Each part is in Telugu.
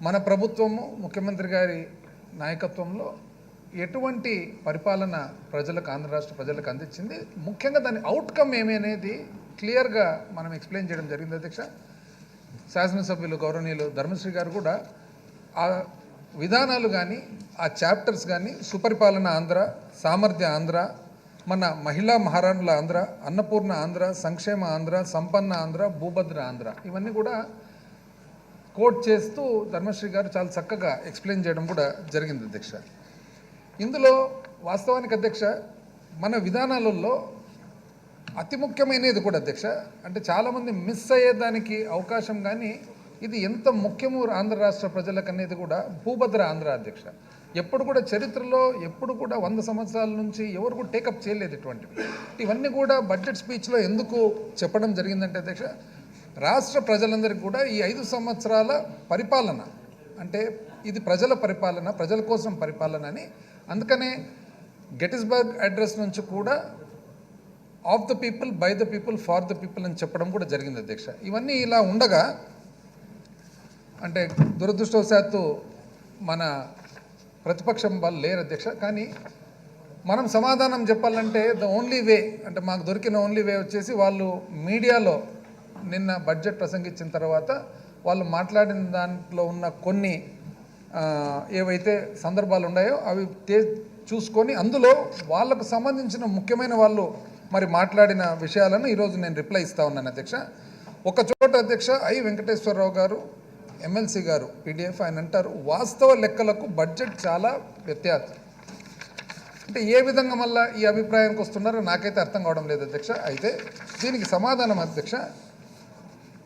మన ప్రభుత్వము ముఖ్యమంత్రి గారి నాయకత్వంలో ఎటువంటి పరిపాలన ప్రజలకు ఆంధ్ర రాష్ట్ర ప్రజలకు అందించింది, ముఖ్యంగా దాని అవుట్కమ్ ఏమి అనేది క్లియర్గా మనం ఎక్స్ప్లెయిన్ చేయడం జరిగింది అధ్యక్ష. శాసనసభ్యులు గౌరవనీయులు ధర్మశ్రీ గారు కూడా ఆ విధానాలు కానీ ఆ చాప్టర్స్ కానీ సుపరిపాలన ఆంధ్ర, సామర్థ్య ఆంధ్ర, మన మహిళా మహారాణుల ఆంధ్ర, అన్నపూర్ణ ఆంధ్ర, సంక్షేమ ఆంధ్ర, సంపన్న ఆంధ్ర, భూభద్ర ఆంధ్ర ఇవన్నీ కూడా కోట్ చేస్తూ ధర్మశ్రీ గారు చాలా చక్కగా ఎక్స్ప్లెయిన్ చేయడం కూడా జరిగింది అధ్యక్ష. ఇందులో వాస్తవానికి అధ్యక్ష మన విధానాలలో అతి ముఖ్యమైనది కూడా అధ్యక్ష, అంటే చాలామంది మిస్ అయ్యేదానికి అవకాశం, కానీ ఇది ఎంత ముఖ్యమో ఆంధ్ర రాష్ట్ర ప్రజలకు అనేది కూడా భూభద్ర ఆంధ్ర అధ్యక్ష. ఎప్పుడు కూడా చరిత్రలో ఎప్పుడు కూడా 100 సంవత్సరాల నుంచి ఎవరు కూడా టేకప్ చేయలేదు ఇటువంటివి. ఇవన్నీ కూడా బడ్జెట్ స్పీచ్లో ఎందుకు చెప్పడం జరిగిందంటే అధ్యక్ష, రాష్ట్ర ప్రజలందరికీ కూడా ఈ 5 సంవత్సరాల పరిపాలన అంటే ఇది ప్రజల పరిపాలన, ప్రజల కోసం పరిపాలన అని, అందుకనే గెటిస్బర్గ్ అడ్రస్ నుంచి కూడా of the people, by the people, for the people అని చెప్పడం కూడా జరిగింది అధ్యక్ష. ఇవన్నీ ఇలా ఉండగా అంటే దురదృష్టవశాత్తు మన ప్రతిపక్షం వాళ్ళు లేరు అధ్యక్ష, కానీ మనం సమాధానం చెప్పాలంటే ద ఓన్లీ వే అంటే మాకు దొరికిన ఓన్లీ వే వచ్చేసి వాళ్ళు మీడియాలో నిన్న బడ్జెట్ ప్రసంగించిన తర్వాత వాళ్ళు మాట్లాడిన దాంట్లో ఉన్న కొన్ని ఏవైతే సందర్భాలు ఉన్నాయో అవి చూసుకొని అందులో వాళ్ళకు సంబంధించిన ముఖ్యమైన వాళ్ళు మరి మాట్లాడిన విషయాలను ఈరోజు నేను రిప్లై ఇస్తా ఉన్నాను అధ్యక్ష. ఒక చోట అధ్యక్ష వెంకటేశ్వరరావు గారు ఎమ్మెల్సీ గారు పీడిఎఫ్ ఆయన అంటారు, వాస్తవ లెక్కలకు బడ్జెట్ చాలా వ్యత్యాసం. అంటే ఏ విధంగా మళ్ళీ ఈ అభిప్రాయానికి వస్తున్నారో నాకైతే అర్థం కావడం లేదు అధ్యక్ష. అయితే దీనికి సమాధానం అధ్యక్ష,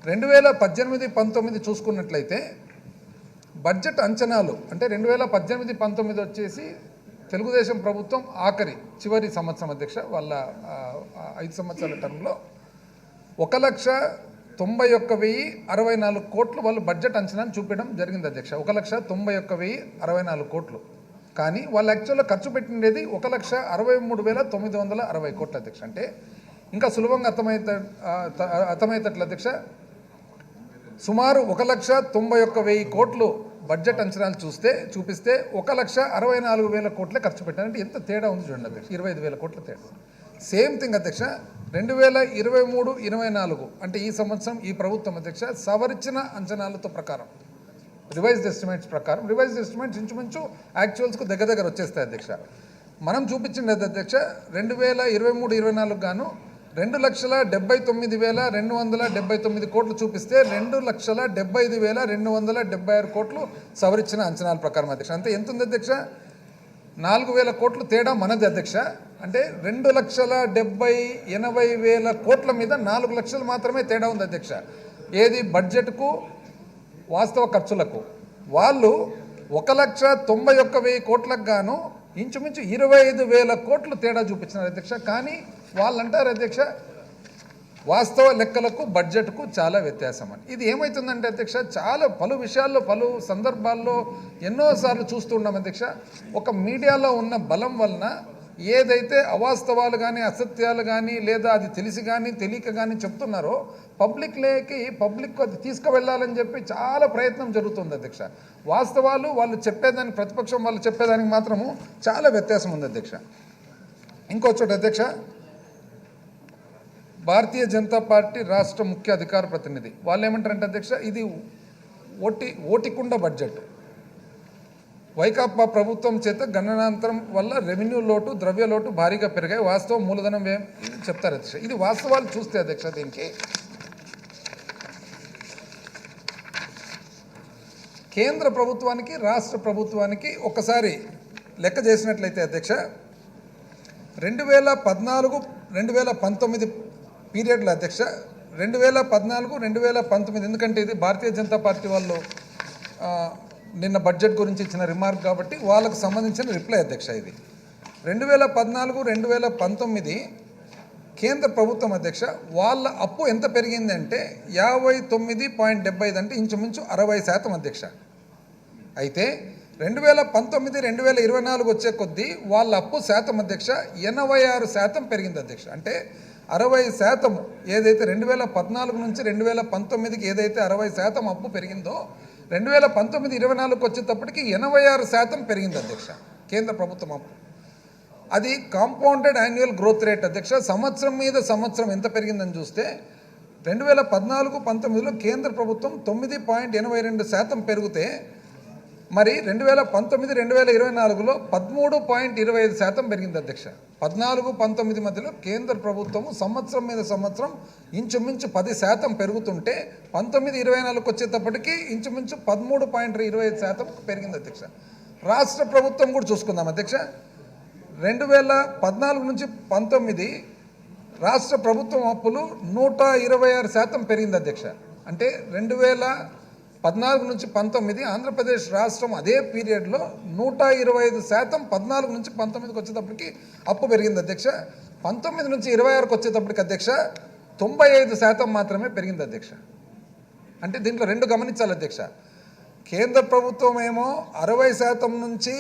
2018-19 చూసుకున్నట్లయితే బడ్జెట్ అంచనాలు అంటే 2018-19 వచ్చేసి తెలుగుదేశం ప్రభుత్వం చివరి సంవత్సరం అధ్యక్ష, వాళ్ళ 5 సంవత్సరాల టర్మ్లో 1,91,064 కోట్లు వాళ్ళు బడ్జెట్ అంచనాను చూపించడం జరిగింది అధ్యక్ష. 1,91,064 కోట్లు, కానీ వాళ్ళు యాక్చువల్గా ఖర్చు పెట్టినది 1,63,960 కోట్లు అధ్యక్ష. అంటే ఇంకా సులభంగా అర్థమయ్యేటట్లు అధ్యక్ష, సుమారు 1,91,000 కోట్లు బడ్జెట్ అంచనాలు చూపిస్తే 1,64,000 కోట్లే ఖర్చు పెట్టారంటే ఎంత తేడా ఉంది చూడండి అధ్యక్ష, 25,000 కోట్ల తేడా. సేమ్ థింగ్ అధ్యక్ష 2023-24 అంటే ఈ సంవత్సరం ఈ ప్రభుత్వం అధ్యక్ష సవరించిన అంచనాలతో ప్రకారం రివైజ్డ్ ఎస్టిమేట్స్ ప్రకారం, రివైజ్డ్ ఎస్టిమేట్స్ ఇంచుమించు యాక్చువల్స్కు దగ్గర వచ్చేస్తాయి అధ్యక్ష. మనం చూపించింది అధ్యక్ష 2023-24 గాను 2,79,279 కోట్లు చూపిస్తే 2,75,276 కోట్లు సవరించిన అంచనాల ప్రకారం అధ్యక్ష. అంటే ఎంత ఉంది అధ్యక్ష, 4,000 కోట్లు తేడా మనది అధ్యక్ష. అంటే 2,80,000 కోట్ల మీద 4 లక్షలు మాత్రమే తేడా ఉంది అధ్యక్ష. ఏది బడ్జెట్కు వాస్తవ ఖర్చులకు. వాళ్ళు 1,91,000 కోట్లకు గాను ఇంచుమించు 25,000 కోట్లు తేడా చూపించినారు అధ్యక్ష. కానీ వాళ్ళు అంటారు అధ్యక్ష వాస్తవ లెక్కలకు బడ్జెట్కు చాలా వ్యత్యాసం అని. ఇది ఏమవుతుందంటే అధ్యక్ష చాలా పలు విషయాల్లో పలు సందర్భాల్లో ఎన్నోసార్లు చూస్తున్నాం అధ్యక్ష, ఒక మీడియాలో ఉన్న బలం వలన ఏదైతే అవాస్తవాలు కానీ అసత్యాలు కానీ లేదా అది తెలిసి కానీ తెలియక కానీ చెప్తున్నారో పబ్లిక్ అది తీసుకువెళ్ళాలని చెప్పి చాలా ప్రయత్నం జరుగుతుంది అధ్యక్ష. వాస్తవాలు వాళ్ళు చెప్పేదానికి, ప్రతిపక్షం వాళ్ళు చెప్పేదానికి మాత్రము చాలా వ్యత్యాసం ఉంది అధ్యక్ష. ఇంకో చోట అధ్యక్ష భారతీయ జనతా పార్టీ రాష్ట్ర ముఖ్య అధికార ప్రతినిధి వాళ్ళు ఏమంటారంటే అధ్యక్ష, ఇది ఓటికుండ బడ్జెట్, వైకాపా ప్రభుత్వం చేత గణనాంతరం వల్ల రెవెన్యూ లోటు, ద్రవ్య లోటు భారీగా పెరిగాయి, వాస్తవం మూలధనం వ్యయం చెప్తారు అధ్యక్ష. ఇది వాస్తవాలు చూస్తే అధ్యక్ష దీనికి కేంద్ర ప్రభుత్వానికి రాష్ట్ర ప్రభుత్వానికి ఒక్కసారి లెక్క చేసినట్లయితే అధ్యక్ష 2014-2019 పీరియడ్లో అధ్యక్ష 2014-2019 ఎందుకంటే ఇది భారతీయ జనతా పార్టీ వాళ్ళు నిన్న బడ్జెట్ గురించి ఇచ్చిన రిమార్క్ కాబట్టి వాళ్ళకు సంబంధించిన రిప్లై అధ్యక్ష. ఇది 2014-2019 కేంద్ర ప్రభుత్వం అధ్యక్ష వాళ్ళ అప్పు ఎంత పెరిగిందంటే 59.75 అంటే ఇంచుమించు 60% అధ్యక్ష. అయితే 2019-2024 వచ్చే కొద్దీ వాళ్ళ అప్పు శాతం అధ్యక్ష 86% పెరిగింది అధ్యక్ష. అంటే 60% ఏదైతే 2014 నుంచి 2019కి ఏదైతే 60% అప్పు పెరిగిందో 2019-24 వచ్చేటప్పటికి 86% పెరిగింది అధ్యక్ష కేంద్ర ప్రభుత్వం అప్పు. అది కాంపౌండెడ్ యాన్యువల్ గ్రోత్ రేట్ అధ్యక్ష. సంవత్సరం మీద సంవత్సరం ఎంత పెరిగిందని చూస్తే 2014-19లో కేంద్ర ప్రభుత్వం 9.82% పెరిగితే మరి 2019-2024లో 13.25% పెరిగింది అధ్యక్ష. 14-19 మధ్యలో కేంద్ర ప్రభుత్వము సంవత్సరం మీద సంవత్సరం ఇంచుమించు 10% పెరుగుతుంటే 19-24 వచ్చేటప్పటికి ఇంచుమించు 13.25% పెరిగింది అధ్యక్ష. రాష్ట్ర ప్రభుత్వం కూడా చూసుకుందాం అధ్యక్ష. 2014 నుంచి 19 రాష్ట్ర ప్రభుత్వం అప్పులు 126% పెరిగింది అధ్యక్ష. అంటే 2014 నుంచి 19 ఆంధ్రప్రదేశ్ రాష్ట్రం అదే పీరియడ్లో 125% 14 నుంచి 19కి వచ్చేటప్పటికి అప్పు పెరిగింది అధ్యక్ష. 19 నుంచి 26కి వచ్చేటప్పటికి అధ్యక్ష 95% మాత్రమే పెరిగింది అధ్యక్ష. అంటే దీంట్లో రెండు గమనించాలి అధ్యక్ష. కేంద్ర ప్రభుత్వం ఏమో 60% నుంచి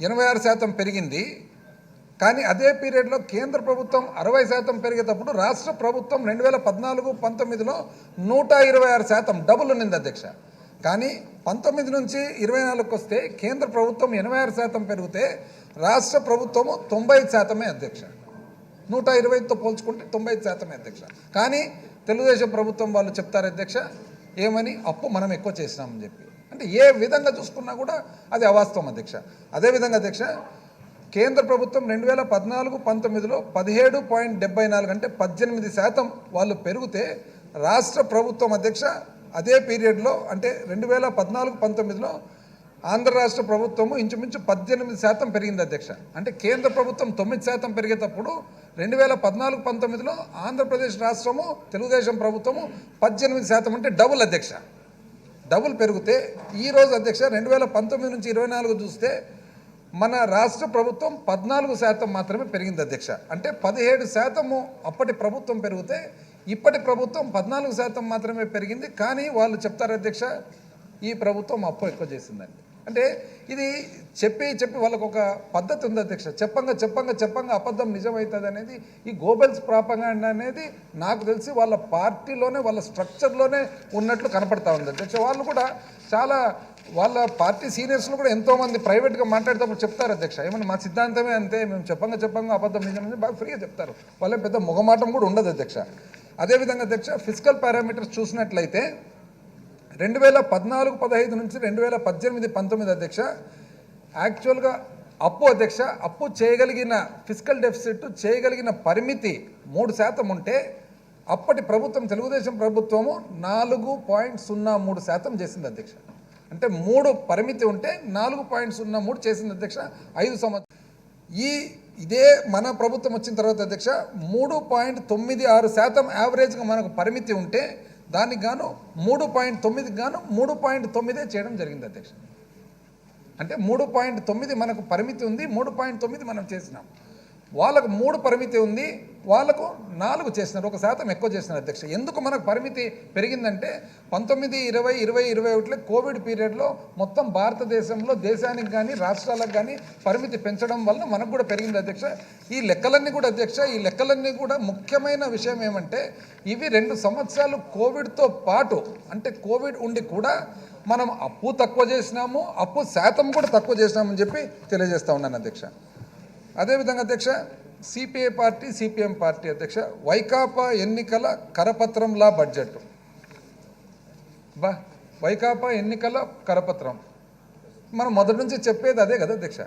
86% పెరిగింది. కానీ అదే పీరియడ్లో కేంద్ర ప్రభుత్వం 60% పెరిగేటప్పుడు రాష్ట్ర ప్రభుత్వం 2014-19లో 126% డబుల్ ఉన్నింది అధ్యక్ష. కానీ 19 నుంచి 24కి వస్తే కేంద్ర ప్రభుత్వం 86% పెరిగితే రాష్ట్ర ప్రభుత్వము 90% అధ్యక్ష. 120తో పోల్చుకుంటే 90% అధ్యక్ష. కానీ తెలుగుదేశం ప్రభుత్వం వాళ్ళు చెప్తారు అధ్యక్ష ఏమని, అప్పు మనం ఎక్కువ చేసినామని చెప్పి. అంటే ఏ విధంగా చూసుకున్నా కూడా అది అవాస్తవం అధ్యక్ష. అదేవిధంగా అధ్యక్ష కేంద్ర ప్రభుత్వం 2014-19లో 17.74 అంటే 18% వాళ్ళు పెరిగితే రాష్ట్ర ప్రభుత్వం అధ్యక్ష అదే పీరియడ్లో అంటే 2014-19లో ఆంధ్ర రాష్ట్ర ప్రభుత్వము ఇంచుమించు 18% పెరిగింది అధ్యక్ష. అంటే కేంద్ర ప్రభుత్వం 9% పెరిగేటప్పుడు 2014-19లో ఆంధ్రప్రదేశ్ రాష్ట్రము తెలుగుదేశం ప్రభుత్వము 18% అంటే డబుల్ అధ్యక్ష. డబుల్ పెరిగితే ఈరోజు అధ్యక్ష 2019 నుంచి 24 చూస్తే మన రాష్ట్ర ప్రభుత్వం 14% మాత్రమే పెరిగింది అధ్యక్ష. అంటే 17% అప్పటి ప్రభుత్వం పెరిగితే ఇప్పటి ప్రభుత్వం 14% మాత్రమే పెరిగింది. కానీ వాళ్ళు చెప్తారు అధ్యక్ష ఈ ప్రభుత్వం అప్పు ఎక్కువ చేసిందండి. అంటే ఇది చెప్పి వాళ్ళకు ఒక పద్ధతి ఉంది అధ్యక్ష. చెప్పంగా అబద్ధం నిజమవుతుంది అనేది ఈ గోబెల్స్ ప్రాపగాండా అనేది నాకు తెలిసి వాళ్ళ పార్టీలోనే వాళ్ళ స్ట్రక్చర్లోనే ఉన్నట్లు కనపడతా ఉంది అధ్యక్ష. వాళ్ళు కూడా చాలా వాళ్ళ పార్టీ సీనియర్స్లో కూడా ఎంతోమంది ప్రైవేట్గా మాట్లాడేటప్పుడు చెప్తారు అధ్యక్ష ఏమన్నా మా సిద్ధాంతమే అంతే, మేము చెప్పంగా అబద్ధం నిజమని బాగా ఫ్రీగా చెప్తారు. వాళ్ళే పెద్ద మొగమాటం కూడా ఉండదు అధ్యక్ష. అదేవిధంగా అధ్యక్ష ఫిజికల్ పారామీటర్స్ చూసినట్లయితే 2014-15 నుంచి 2018-19 అధ్యక్ష యాక్చువల్గా అప్పు అధ్యక్ష అప్పు చేయగలిగిన ఫిజికల్ డెఫిసిట్ చేయగలిగిన పరిమితి 3% ఉంటే అప్పటి ప్రభుత్వం తెలుగుదేశం ప్రభుత్వము 4.03% చేసింది అధ్యక్ష. అంటే 3 పరిమితి ఉంటే 4.03 చేసింది అధ్యక్ష 5 సంవత్సరాలు. ఇదే మన ప్రభుత్వం వచ్చిన తర్వాత అధ్యక్ష 3.96% యావరేజ్గా మనకు పరిమితి ఉంటే దానికి గాను 3.9కి గాను 3.9 చేయడం జరిగింది అధ్యక్ష. అంటే 3.9 మనకు పరిమితి ఉంది, 3.9 మనం చేసినాం. వాళ్ళకు 3 పరిమితి ఉంది, వాళ్ళకు 4 చేసినారు, 1% ఎక్కువ చేసినారు అధ్యక్ష. ఎందుకు మనకు పరిమితి పెరిగిందంటే 19, 20, 21 కోవిడ్ పీరియడ్లో మొత్తం భారతదేశంలో దేశానికి కానీ రాష్ట్రాలకు కానీ పరిమితి పెంచడం వల్ల మనకు కూడా పెరిగింది అధ్యక్ష. ఈ లెక్కలన్నీ కూడా ముఖ్యమైన విషయం ఏమంటే ఇవి 2 సంవత్సరాలు కోవిడ్తో పాటు అంటే కోవిడ్ ఉండి కూడా మనం అప్పు తక్కువ చేసినాము, అప్పు శాతం కూడా తక్కువ చేసినామని చెప్పి తెలియజేస్తా ఉన్నాను అధ్యక్ష. అదేవిధంగా అధ్యక్ష సిపిఐ పార్టీ సిపిఎం పార్టీ అధ్యక్ష వైకాపా ఎన్నికల కరపత్రంలా బడ్జెట్ వైకాపా ఎన్నికల కరపత్రం మనం మొదటి నుంచి చెప్పేది అదే కదా అధ్యక్ష.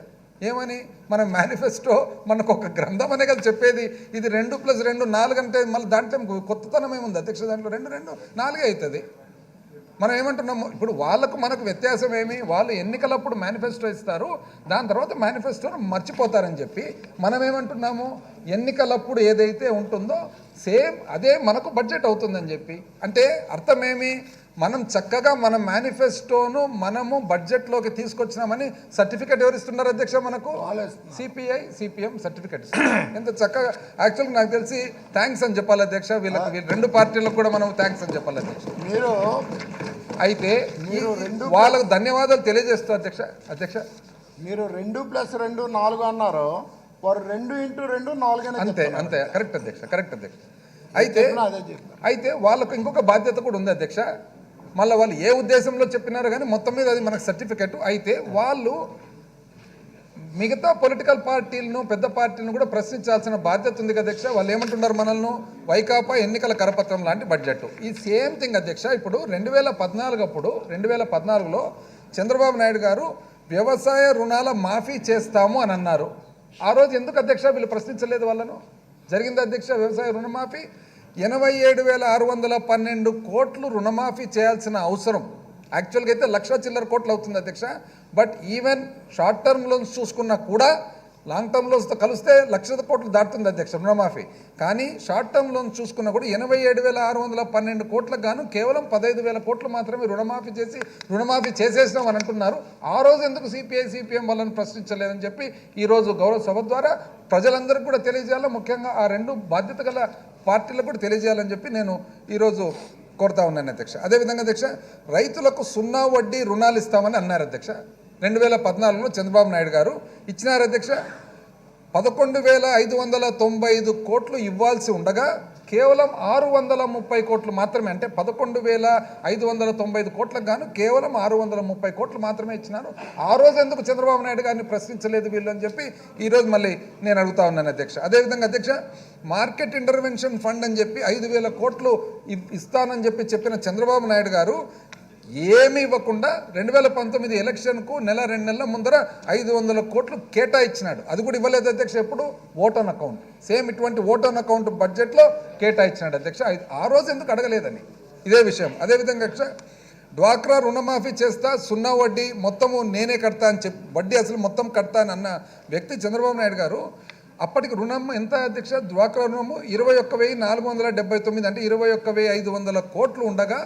ఏమని మన మేనిఫెస్టో మనకు ఒక గ్రంథం అనే కదా చెప్పేది. ఇది 2+2 4 అంటే మళ్ళీ దాంట్లో కొత్తతనం ఏముంది అధ్యక్ష, దాంట్లో 2 4 అవుతుంది. మనం ఏమంటున్నాము ఇప్పుడు వాళ్ళకు మనకు వ్యత్యాసం ఏమి, వాళ్ళు ఎన్నికలప్పుడు మేనిఫెస్టో ఇస్తారు, దాని తర్వాత మేనిఫెస్టోను మర్చిపోతారని చెప్పి మనం ఏమంటున్నాము ఎన్నికలప్పుడు ఏదైతే ఉంటుందో సేమ్ అదే మనకు బడ్జెట్ అవుతుందని చెప్పి. అంటే అర్థమేమి, మనం చక్కగా మన మేనిఫెస్టోను మనము బడ్జెట్లోకి తీసుకొచ్చినామని సర్టిఫికెట్ ఎవరిస్తున్నారు అధ్యక్ష మనకు? సిపిఐ సిపిఎం సర్టిఫికెట్ ఎంత చక్కగా. యాక్చువల్గా నాకు తెలిసి థ్యాంక్స్ అని చెప్పాలి అధ్యక్ష, వీళ్ళకి 2 పార్టీలకు కూడా మనం థ్యాంక్స్ అని చెప్పాలి అధ్యక్ష. అయితే వాళ్ళకు ధన్యవాదాలు తెలియజేస్తూ అధ్యక్ష మీరు 2+2 4 అన్నారు, వారు 2x2 4 అంతే కరెక్ట్ అధ్యక్ష. అయితే వాళ్ళకు ఇంకొక బాధ్యత కూడా ఉంది అధ్యక్ష. మళ్ళీ వాళ్ళు ఏ ఉద్దేశంలో చెప్పినారో కానీ మొత్తం మీద అది మనకు సర్టిఫికెట్. అయితే వాళ్ళు మిగతా పొలిటికల్ పార్టీలను పెద్ద పార్టీలను కూడా ప్రశ్నించాల్సిన బాధ్యత ఉంది అధ్యక్ష. వాళ్ళు ఏమంటున్నారు మనల్ని వైకాపా ఎన్నికల కరపత్రం లాంటి బడ్జెట్. ఈ సేమ్ థింగ్ అధ్యక్ష. ఇప్పుడు 2014లో చంద్రబాబు నాయుడు గారు వ్యవసాయ రుణాల మాఫీ చేస్తాము అని అన్నారు. ఆ రోజు ఎందుకు అధ్యక్ష వీళ్ళు ప్రశ్నించలేదు వాళ్ళను? జరిగింది అధ్యక్ష వ్యవసాయ రుణమాఫీ. 87,612 కోట్లు రుణమాఫీ చేయాల్సిన అవసరం యాక్చువల్గా అయితే 1,00,000 చిల్లర కోట్లు అవుతుంది అధ్యక్ష. But even short term loans చూసుకున్నా కూడా లాంగ్ టర్మ్ లోన్స్తో కలిస్తే 1,00,000 కోట్లు దాటుతుంది అధ్యక్ష రుణమాఫీ. కానీ షార్ట్ టర్మ్ లోన్స్ చూసుకున్నా కూడా 87,612 కోట్లకు గాను కేవలం 15,000 కోట్లు మాత్రమే రుణమాఫీ చేసేసినాం అని అంటున్నారు. ఆ రోజు ఎందుకు సిపిఐ సిపిఎం వాళ్ళని ప్రశ్నించలేదని చెప్పి ఈరోజు గౌరవ సభ ద్వారా ప్రజలందరికీ కూడా తెలియజేయాలి. ముఖ్యంగా ఆ రెండు బాధ్యత గల పార్టీలకు కూడా తెలియజేయాలని చెప్పి నేను ఈరోజు కోరుతా ఉన్నాను అధ్యక్ష. అదేవిధంగా అధ్యక్ష, రైతులకు 0 వడ్డీ రుణాలు ఇస్తామని అన్నారు అధ్యక్ష. 2014లో చంద్రబాబు నాయుడు గారు ఇచ్చినారు అధ్యక్ష. 11,595 కోట్లు ఇవ్వాల్సి ఉండగా కేవలం 630 కోట్లు మాత్రమే, అంటే 11,595 కోట్లకు గాను కేవలం 630 కోట్లు మాత్రమే ఇచ్చినారు. ఆ రోజు ఎందుకు చంద్రబాబు నాయుడు గారిని ప్రశ్నించలేదు వీళ్ళు అని చెప్పి ఈరోజు మళ్ళీ నేను అడుగుతా ఉన్నాను అధ్యక్ష. అదేవిధంగా అధ్యక్ష, మార్కెట్ ఇంటర్వెన్షన్ ఫండ్ అని చెప్పి 5,000 కోట్లు ఇస్తానని చెప్పిన చంద్రబాబు నాయుడు గారు ఏమీ ఇవ్వకుండా 2019 ఎలక్షన్కు 1-2 నెలల ముందర 500 కోట్లు కేటాయించినాడు. అది కూడా ఇవ్వలేదు అధ్యక్ష. ఎప్పుడు ఓట్ ఆన్ అకౌంట్, సేమ్ ఇటువంటి ఓట్ ఆన్ అకౌంట్ బడ్జెట్లో కేటాయించినాడు అధ్యక్ష. ఆ రోజు ఎందుకు అడగలేదని ఇదే విషయం. అదేవిధంగా అధ్యక్ష, డ్వాక్రా రుణమాఫీ చేస్తా 0 వడ్డీ మొత్తము నేనే కడతా అని చెప్పి వడ్డీ అసలు మొత్తం కడతా అని అన్న వ్యక్తి చంద్రబాబు నాయుడు గారు అప్పటికి రుణం ఎంత అధ్యక్ష? డ్వాక్రా రుణము 21,479, అంటే 21,500 కోట్లు ఉండగా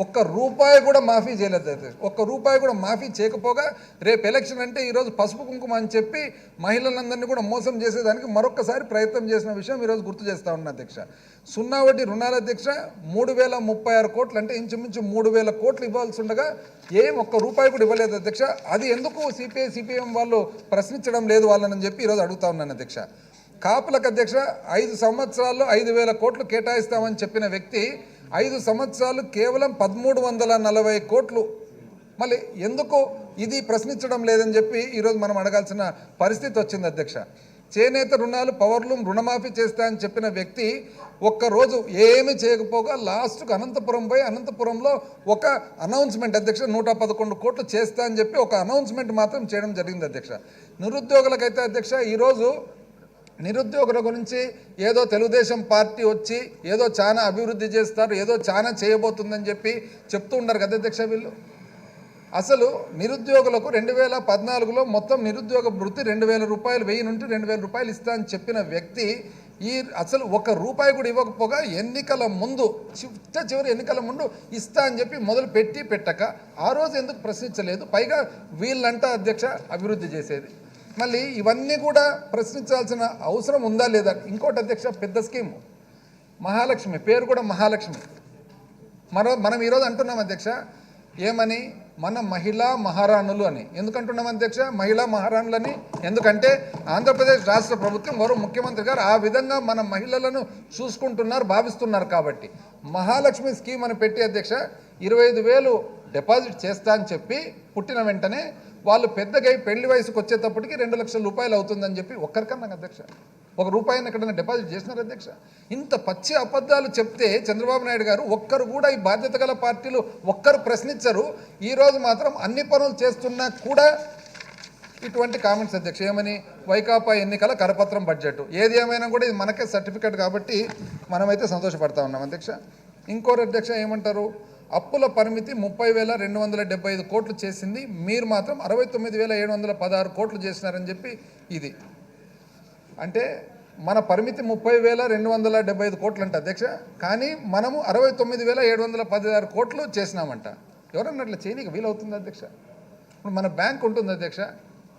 ఒక్క రూపాయి కూడా మాఫీ చేయలేదు. ఒక్క రూపాయి కూడా మాఫీ చేయకపోగా రేపు ఎలక్షన్ అంటే ఈరోజు పసుపు కుంకుమ అని చెప్పి మహిళలందరినీ కూడా మోసం చేసేదానికి మరొకసారి ప్రయత్నం చేసిన విషయం ఈరోజు గుర్తు చేస్తా ఉన్నా అధ్యక్ష. 0 వడ్డీ రుణాల అధ్యక్ష 3,036 కోట్లు, అంటే ఇంచుమించు 3,000 కోట్లు ఇవ్వాల్సి ఉండగా ఒక్క రూపాయి కూడా ఇవ్వలేదు అధ్యక్ష. అది ఎందుకు సిపిఐ సిపిఎం వాళ్ళు ప్రశ్నించడం లేదు వాళ్ళని చెప్పి ఈరోజు అడుగుతా ఉన్నాను అధ్యక్ష. కాపులకు అధ్యక్ష 5 సంవత్సరాల్లో 5,000 కోట్లు కేటాయిస్తామని చెప్పిన వ్యక్తి 5 సంవత్సరాలు కేవలం 1,340 కోట్లు. మళ్ళీ ఎందుకు ఇది ప్రశ్నించడం లేదని చెప్పి ఈరోజు మనం అడగాల్సిన పరిస్థితి వచ్చింది అధ్యక్ష. చేనేత రుణాలు పవర్లూమ్ రుణమాఫీ చేస్తా అని చెప్పిన వ్యక్తి ఒక్కరోజు ఏమీ చేయకపోగా లాస్ట్కు అనంతపురం పోయి అనంతపురంలో ఒక అనౌన్స్మెంట్ అధ్యక్ష 111 కోట్లు చేస్తా అని చెప్పి ఒక అనౌన్స్మెంట్ మాత్రం చేయడం జరిగింది అధ్యక్ష. నిరుద్యోగులకైతే అధ్యక్ష ఈరోజు నిరుద్యోగుల గురించి ఏదో తెలుగుదేశం పార్టీ వచ్చి ఏదో చాలా అభివృద్ధి చేస్తారు, ఏదో చాలా చేయబోతుందని చెప్పి చెప్తూ ఉన్నారు కదా అధ్యక్ష. వీళ్ళు అసలు నిరుద్యోగులకు 2014లో మొత్తం నిరుద్యోగ వృత్తి 2,000 రూపాయలు, 1000 నుండి 2,000 రూపాయలు ఇస్తా అని చెప్పిన వ్యక్తి అసలు 1 రూపాయి కూడా ఇవ్వకపోగా ఎన్నికల ముందు చివరి ఎన్నికల ముందు ఇస్తా అని చెప్పి మొదలు పెట్టక ఆ రోజు ఎందుకు ప్రశ్నించలేదు? పైగా వీళ్ళంట అధ్యక్ష అభివృద్ధి చేసేది. మళ్ళీ ఇవన్నీ కూడా ప్రశ్నించాల్సిన అవసరం ఉందా లేదా? ఇంకోటి అధ్యక్ష, పెద్ద స్కీము మహాలక్ష్మి, పేరు కూడా మహాలక్ష్మి. మనం ఈరోజు అంటున్నాం అధ్యక్ష ఏమని, మన మహిళా మహారాణులు అని. ఎందుకంటున్నాం అధ్యక్ష మహిళా మహారాణులని? ఎందుకంటే ఆంధ్రప్రదేశ్ రాష్ట్ర ప్రభుత్వం గౌరవ ముఖ్యమంత్రి గారు ఆ విధంగా మన మహిళలను చూసుకుంటున్నారు, భావిస్తున్నారు. కాబట్టి మహాలక్ష్మి స్కీమ్ అని పెట్టి అధ్యక్ష 25,000 డిపాజిట్ చేస్తా అని చెప్పి పుట్టిన వెంటనే వాళ్ళు పెద్దగా పెళ్లి వయసుకు వచ్చేటప్పటికి 2 లక్షల రూపాయలు అవుతుందని చెప్పి ఒక్కరికన్నా అధ్యక్ష 1 రూపాయిని ఎక్కడైనా డిపాజిట్ చేసినారు అధ్యక్ష? ఇంత పచ్చి అబద్ధాలు చెప్తే చంద్రబాబు నాయుడు గారు ఒక్కరు కూడా, ఈ బాధ్యత గల పార్టీలు ఒక్కరు ప్రశ్నించరు. ఈరోజు మాత్రం అన్ని పనులు చేస్తున్నా కూడా ఇటువంటి కామెంట్స్ అధ్యక్ష. ఏమని, వైకాపా ఎన్నికల కరపత్రం బడ్జెట్. ఏది ఏమైనా కూడా ఇది మనకే సర్టిఫికేట్ కాబట్టి మనమైతే సంతోషపడతా ఉన్నాం అధ్యక్ష. ఇంకోటి అధ్యక్ష ఏమంటారు, అప్పుల పరిమితి 30,275 కోట్లు చేసింది, మీరు మాత్రం 69,716 కోట్లు చేసినారని చెప్పి ఇది. అంటే మన పరిమితి 30,275 కోట్లు అంట అధ్యక్ష, కానీ మనము 69,716 కోట్లు చేసినామంట. ఎవరన్నా అట్లా చేయనీకి వీలవుతుంది అధ్యక్ష? ఇప్పుడు మన బ్యాంక్ ఉంటుంది అధ్యక్ష,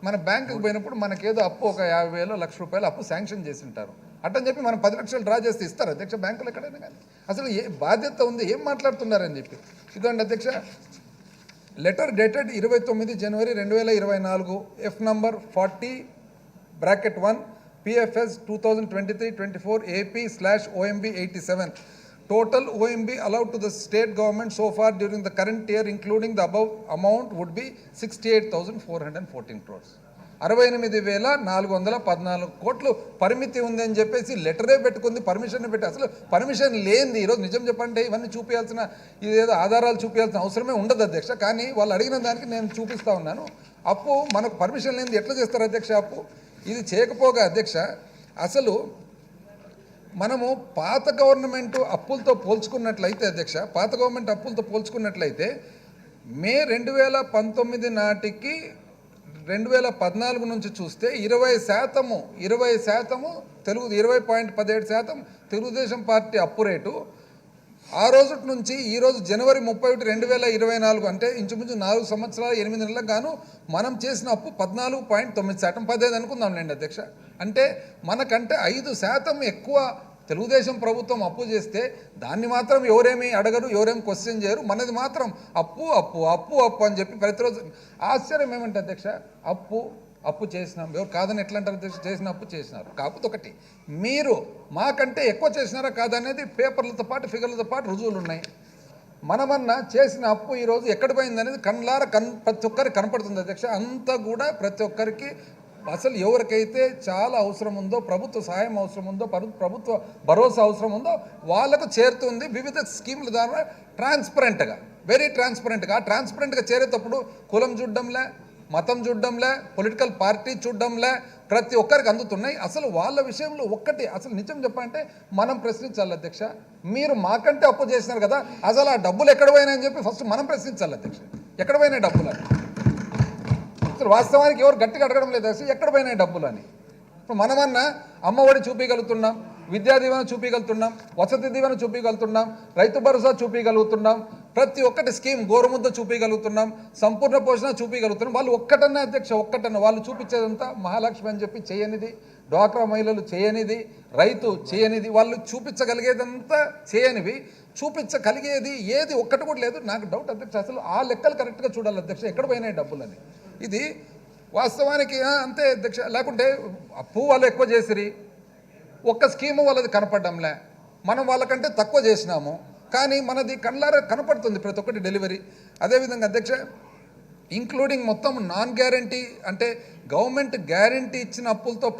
మన బ్యాంకుకి పోయినప్పుడు మనకేదో అప్పు ఒక 50,000 1,00,000 రూపాయలు అప్పు శాంక్షన్ చేసి ఉంటారు. అట్టని చెప్పి మనం 10 లక్షలు డ్రా చేస్తే ఇస్తారు అధ్యక్ష బ్యాంకులు ఎక్కడైనా కానీ? అసలు ఏ బాధ్యత ఉంది, ఏం మాట్లాడుతున్నారని చెప్పి. ఇదండి అధ్యక్ష letter dated 29 January 2024, F number 40(1) PFS 2023-24 AP/OMB 87 total OMB allowed to the state government so far during the current year, including the above amount, would be 68,414 crores. 68,414 కోట్లు పరిమితి ఉందని చెప్పేసి లెటరే పెట్టుకుంది, పర్మిషన్ పెట్టి, అసలు పర్మిషన్ లేనిది ఈరోజు నిజం చెప్పంటే ఇవన్నీ చూపించాల్సిన, ఇదేదో ఆధారాలు చూపించాల్సిన అవసరమే ఉండదు అధ్యక్ష. కానీ వాళ్ళు అడిగిన దానికి నేను చూపిస్తూ ఉన్నాను. అప్పు మనకు పర్మిషన్ లేనిది ఎట్లా చేస్తారు అధ్యక్ష అప్పు? ఇది చేయకపోగా అధ్యక్ష, అసలు మనము పాత గవర్నమెంట్ అప్పులతో పోల్చుకున్నట్లయితే అధ్యక్ష, పాత గవర్నమెంట్ అప్పులతో పోల్చుకున్నట్లయితే మే 2019 నాటికి 2014 నుంచి చూస్తే 20% తెలుగు 20.17% తెలుగుదేశం పార్టీ అప్పు రేటు. ఆ రోజు నుంచి ఈరోజు జనవరి 31, 2024 అంటే ఇంచుమించు 4 సంవత్సరాలు 8 నెలలకు గాను మనం చేసిన అప్పు 14.9%, 15 అనుకుందాంలేండి అధ్యక్ష. అంటే మనకంటే 5% ఎక్కువ తెలుగుదేశం ప్రభుత్వం అప్పు చేస్తే దాన్ని మాత్రం ఎవరేమీ అడగరు, ఎవరేమి క్వశ్చన్ చేయరు. మనది మాత్రం అప్పు అప్పు అప్పు అప్పు అని చెప్పి ప్రతిరోజు. ఆశ్చర్యం ఏమంటే అధ్యక్ష, అప్పు చేసినాం, ఎవరు కాదని ఎట్లా అంటారు అధ్యక్ష? చేసిన అప్పు చేసినారు. కాకపోతే ఒకటి, మీరు మాకంటే ఎక్కువ చేసినారా కాదనేది పేపర్లతో పాటు ఫిగర్లతో పాటు రుజువులు ఉన్నాయి. మనమన్నా చేసిన అప్పు ఈరోజు ఎక్కడ పోయింది అనేది ప్రతి ఒక్కరికి కనపడుతుంది అధ్యక్ష. అంతా కూడా ప్రతి ఒక్కరికి అసలు ఎవరికైతే చాలా అవసరం ఉందో, ప్రభుత్వ సహాయం అవసరం ఉందో, ప్రభుత్వ భరోసా అవసరం ఉందో వాళ్ళకు చేరుతుంది వివిధ స్కీముల ద్వారా ట్రాన్స్పరెంట్గా, వెరీ ట్రాన్స్పరెంట్గా. ట్రాన్స్పరెంట్గా చేరేటప్పుడు కులం చూడడంలే, మతం చూడడంలే, పొలిటికల్ పార్టీ చూడడంలే, ప్రతి ఒక్కరికి అందుతున్నాయి. అసలు వాళ్ళ విషయంలో ఒక్కటి, అసలు నిజం చెప్పాలంటే మనం ప్రశ్నించాలి అధ్యక్ష. మీరు మాకంటే అప్పు చేసినారు కదా, అసలు ఆ డబ్బులు ఎక్కడ పోయినాయని చెప్పి ఫస్ట్ మనం ప్రశ్నించాలి అధ్యక్ష. ఎక్కడ పోయినాయి డబ్బులు అని అసలు వాస్తవానికి ఎవరు గట్టిగా అడగడం లేదు అసలు ఎక్కడ పోయినాయి డబ్బులు అని. ఇప్పుడు మనమన్నా అమ్మఒడి చూపించగలుగుతున్నాం, విద్యా దీవెన చూపించగలుగుతున్నాం, వసతి దీవెన చూపించగలుగుతున్నాం, రైతు భరోసా చూపించగలుగుతున్నాం, ప్రతి ఒక్కటి స్కీమ్ గోరుముద్ద చూపించగలుగుతున్నాం, సంపూర్ణ పోషణ చూపించగలుగుతున్నాం. వాళ్ళు ఒక్కటన్నా అధ్యక్ష, ఒక్కటన్నా వాళ్ళు చూపించేదంతా మహాలక్ష్మి అని చెప్పి చేయనిది, డ్వాక్రా మహిళలు చేయనిది, రైతు చేయనిది, వాళ్ళు చూపించగలిగేదంతా చేయనివి, చూపించగలిగేది ఏది ఒక్కటి కూడా లేదు. నాకు డౌట్ అధ్యక్ష, అసలు ఆ లెక్కలు కరెక్ట్గా చూడాలి అధ్యక్ష, ఎక్కడ పోయినాయి డబ్బులని. ఇది వాస్తవానికి అంతే అధ్యక్ష. లేకుంటే అప్పు వాళ్ళు ఎక్కువ చేసిరి, ఒక్క స్కీము వాళ్ళది కనపడడంలే, మనం వాళ్ళకంటే తక్కువ చేసినాము, కానీ మనది కళ్ళారా కనపడుతుంది ప్రతి ఒక్కటి డెలివరీ. అదేవిధంగా అధ్యక్ష, ఇంక్లూడింగ్ మొత్తం నాన్ గ్యారంటీ అంటే గవర్నమెంట్ గ్యారంటీ ఇచ్చిన అప్పులతో